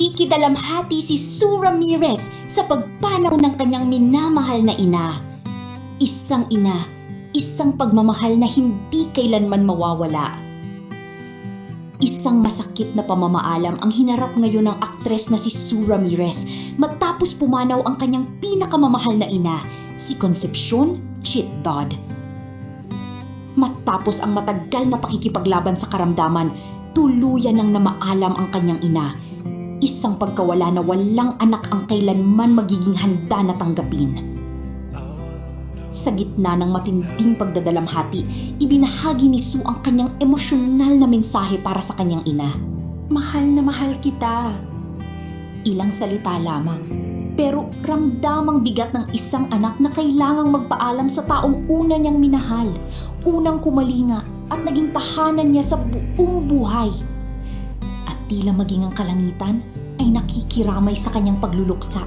Nakikidalamhati si Sue Ramirez sa pagpanaw ng kanyang minamahal na ina. Isang ina, isang pagmamahal na hindi kailanman mawawala. Isang masakit na pamamaalam ang hinarap ngayon ng aktres na si Sue Ramirez matapos pumanaw ang kanyang pinakamamahal na ina, si Concepcion Chit Dodd. Matapos ang matagal na pakikipaglaban sa karamdaman, tuluyan nang namaalam ang kanyang ina. Isang pagkawala na walang anak ang kailanman magiging handa na tanggapin. Sa gitna ng matinding pagdadalamhati, ibinahagi ni Sue ang kanyang emosyonal na mensahe para sa kanyang ina. Mahal na mahal kita. Ilang salita lamang, pero ramdamang bigat ng isang anak na kailangang magpaalam sa taong una niyang minahal, unang kumalinga at naging tahanan niya sa buong buhay. At tila maging ang kalangitan ay nakikiramay sa kanyang pagluluksa.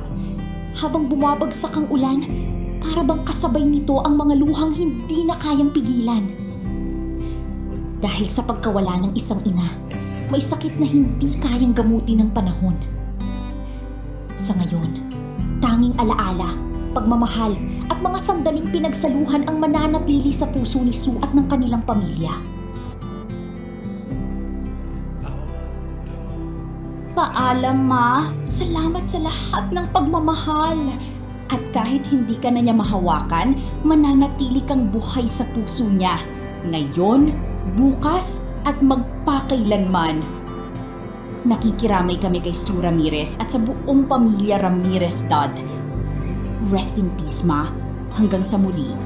Habang bumabagsak ang ulan, para bang kasabay nito ang mga luhang hindi na kayang pigilan. Dahil sa pagkawala ng isang ina, may sakit na hindi kayang gamutin ng panahon. Sa ngayon, tanging alaala, pagmamahal at mga sandaling pinagsaluhan ang mananatili sa puso ni Sue at ng kanilang pamilya. Paalam, Ma. Salamat sa lahat ng pagmamahal. At kahit hindi ka na niya mahawakan, mananatili kang buhay sa puso niya. Ngayon, bukas, at magpakailanman. Nakikiramay kami kay Sue Ramirez at sa buong pamilya Ramirez Dodd. Rest in peace, Ma. Hanggang sa muli.